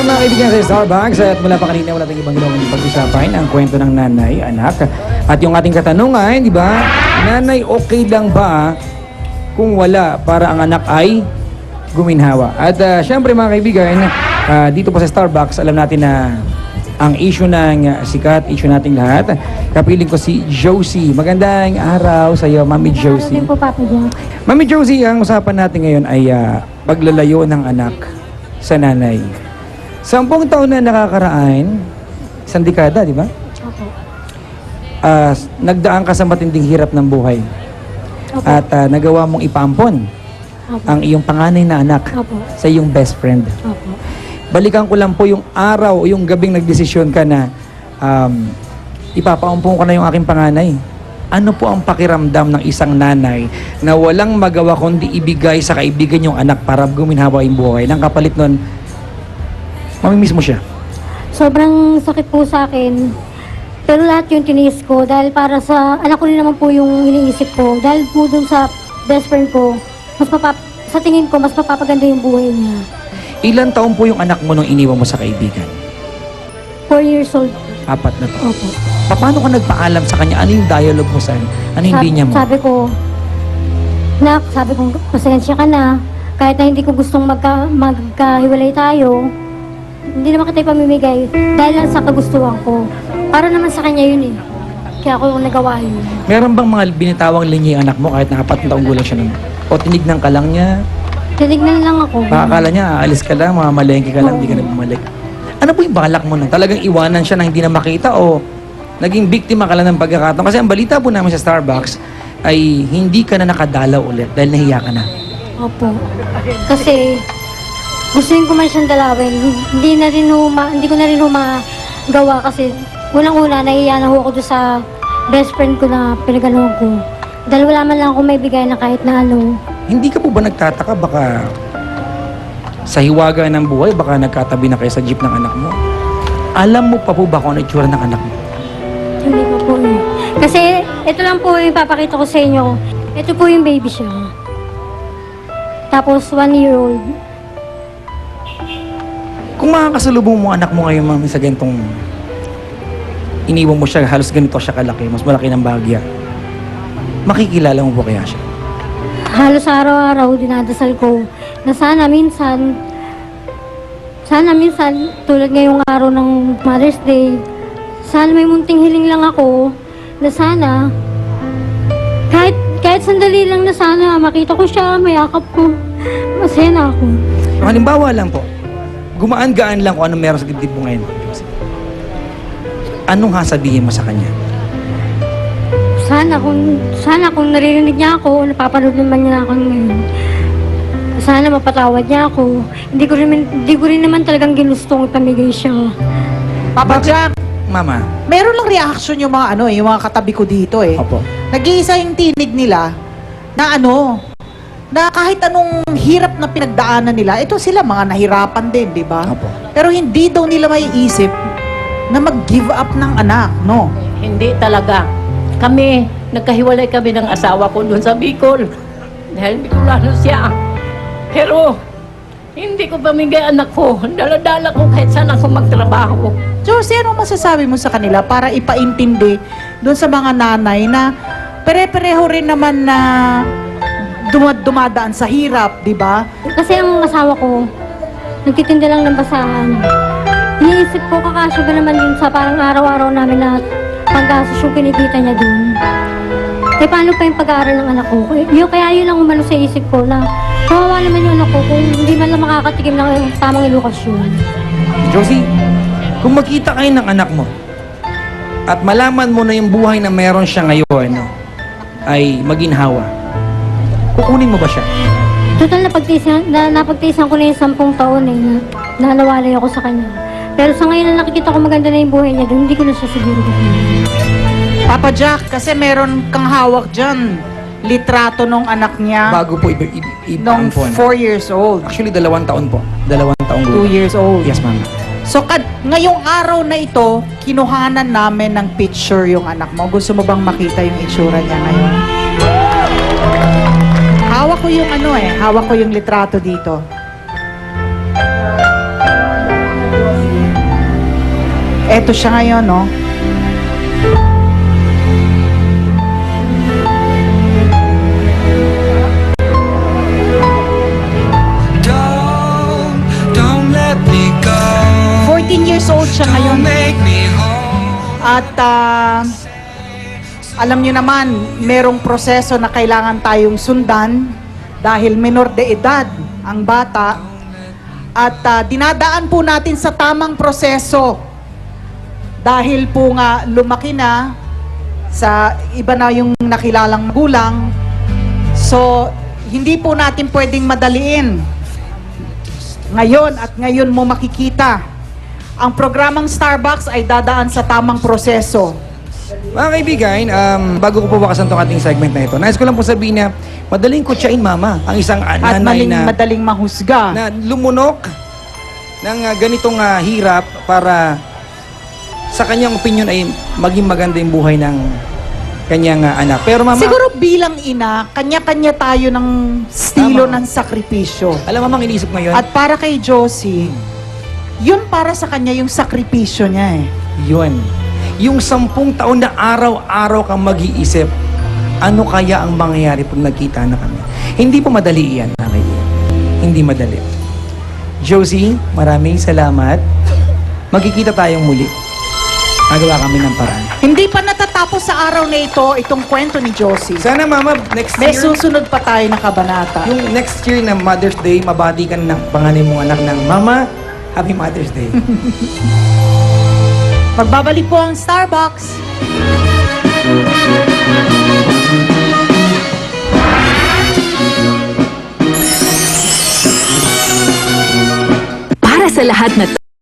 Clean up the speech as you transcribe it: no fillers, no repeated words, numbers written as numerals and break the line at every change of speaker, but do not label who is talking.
mga kaibigan sa Starbucks at mula pa kanina wala tayong ibang ginawang pag-usapan ang kwento ng nanay, anak. At yung ating katanungan, di ba? Nanay, okay lang ba kung wala para ang anak ay guminhawa? At syempre mga kaibigan, dito po sa Starbucks, alam natin na ang issue ng sikat, issue nating lahat. Kapiling ko si Josie. Magandang araw sa iyo, Mami Josie.
Po, Papa Jack.
Mami Josie, ang usapan natin ngayon ay paglalayo ng anak sa nanay. 10 taon na nakakaraan, isang dekada, di ba?
Opo.
Nagdaan ka sa matinding hirap ng buhay.
Opo.
At nagawa mong ipampon
Opo.
ang iyong panganay na anak
Opo.
sa iyong best friend.
Opo.
Balikan ko lang po yung araw, yung gabing nagdesisyon ka na ipapaumpong ko na yung aking panganay. Ano po ang pakiramdam ng isang nanay na walang magawa kundi ibigay sa kaibigan yung anak para guminhawa yung buhay? Nang kapalit nun, mamimiss mo siya.
Sobrang sakit po sa akin. Pero lahat yung tiniis ko dahil para sa anak ko rin naman po yung iniisip ko. Dahil po dun sa best friend ko, sa tingin ko, mas mapapaganda yung buhay niya.
Ilan taon po yung anak mo nung iniwan mo sa kaibigan?
4 years old.
4 na to.
Opo.
Paano ka nagpaalam sa kanya? Ano yung dialogue mo sa ano hindi niya mo?
Sabi ko, pasensya ka na. Kahit na hindi ko gustong magkahiwalay tayo, hindi naman kita ipamimigay dahil lang sa kagustuhan ko. Para naman sa kanya yun eh. Kaya ako nagawa yun.
Meron bang mga binitawang linya yung anak mo kahit na 4 taong gulang siya nun? O tinignan ka lang niya?
Tinignan lang ako.
Baka akala niya, aalis ka lang, mamamalengke ka lang, hindi ka na bumalik. Ano po yung balak mo nun? Talagang iwanan siya na hindi na makita o naging biktima ka lang ng pagkakataon? Kasi ang balita po namin sa Starbucks ay hindi ka na nakadalaw ulit dahil nahiya ka na.
Opo. Kasi gustuin ko man siyang dalawin. Hindi ko na rin magawa kasi unang-una nahiya na ako doon sa best friend ko na pinaganoon ko. Dahil wala man lang ako may bigay na kahit na ano.
Hindi ka po ba nagtataka baka sa hiwaga ng buhay, baka nagkatabi na kayo sa jeep ng anak mo? Alam mo pa po ba kung ano itsura ng anak mo?
Hindi ko po eh. Kasi ito lang po yung papakita ko sa inyo. Ito po yung baby siya. Tapos 1 year old.
Kung makakasalubong mo anak mo ngayon mami sa ganitong iniwan mo siya, halos ganito siya kalaki, mas malaki ng bagya, makikilala mo po kaya siya?
Halos araw-araw dinadasal ko na sana minsan tulad ngayong araw ng Mother's Day, sana may munting hiling lang ako na sana kahit sandali lang na sana makita ko siya, mayakap ko, masaya na ako.
Halimbawa lang po, gumaan-gaan lang kung anong meron sa dibdib mo ngayon. Anong sasabihin mo sa kanya?
Sana kung naririnig niya ako, napapanood naman niya ako ngayon. Sana mapatawad niya ako. Hindi ko rin naman talagang ginustong ipamigay siya.
Papa Jack,
Mama.
meron lang reaction yung mga yung mga katabi ko dito eh.
Opo.
Nag-iisa yung tinig nila na na kahit anong hirap na pinagdaanan nila, ito sila mga nahirapan din, di ba?
Opo.
Pero hindi daw nila maiisip na mag-give up ng anak, no?
Hindi talaga. Kami, nagkahiwalay kami ng asawa ko doon sa Bicol. Dahil Bicolano siya. Pero, hindi ko pamigay anak ko. Dala-dala ko kahit saan ako magtrabaho.
Josie, ano masasabi mo sa kanila para ipaintindi doon sa mga nanay na pere-pareho rin naman na dumadaan sa hirap, di ba?
Kasi ang asawa ko, nagtitinda lang ng basahan. Iniisip ko, kakasya ba naman din sa parang araw-araw namin na panggastos yung kinikita niya dun. Eh, paano pa yung pag-aaral ng anak ko? Kaya yun lang umano sa isip ko na kawawa naman yung anak ko kung hindi man lang makakatikim ng tamang edukasyon.
Josie, kung makita kayo ng anak mo at malaman mo na yung buhay na meron siya ngayon ay maginhawa, kukunin mo ba siya?
Total, napagtiisan ko na yung 10 taon eh, na nawalay ako sa kanya. Pero sa ngayon na nakikita ko maganda na yung buhay niya, hindi ko na siya siguro kukunin.
Papa Jack, kasi meron kang hawak dyan. Litrato nung anak niya
Bago po
nung 4 years old.
Actually, 2 taon po. 2 taong
2 years old.
Yes, ma'am.
So, ngayong araw na ito, kinuhanan namin ng picture yung anak mo. Gusto mo bang makita yung itsura niya ngayon? Hawak ko yung hawak ko yung litrato dito. Eto siya ngayon, no?
Don't let me go.
14 years old siya ngayon.
Make me whole.
At alam niyo naman, merong proseso na kailangan tayong sundan dahil menor de edad ang bata. At dinadaan po natin sa tamang proseso dahil po nga lumaki na sa iba na yung nakilalang magulang. So, hindi po natin pwedeng madaliin. Ngayon mo makikita, ang programang Starbucks ay dadaan sa tamang proseso.
Mga kaibigan, bago ko po bakasan itong ating segment na ito, nais ko lang po sabihin na madaling kutsain, mama, ang isang
At
nanay na
madaling mahusga.
lumunok ng ganitong hirap para sa kanyang opinion ay maging maganda yung buhay ng kanyang anak. Pero mama,
Siguro bilang ina, kanya-kanya tayo ng estilo
Tama.
ng sakripisyo.
alam mo mang iniisip ngayon,
At para kay Josie, yun para sa kanya yung sakripisyo niya eh.
yun. Yung 10 taon na araw-araw kang mag-iisip, ano kaya ang mangyayari pag nagkita na kami? Hindi po madali yan, mga kaibigan. Hindi madali. Josie, maraming salamat. Magkikita tayong muli. Magawa kami ng paraan.
Hindi pa natatapos sa araw na ito, itong kwento ni Josie.
Sana mama, next
May
year,
susunod pa tayo na kabanata.
yung next year na Mother's Day, mabati ka ng panganay mong anak ng Mama, Happy Mother's Day.
Magbabalik po ang Starbucks.
Para sa lahat na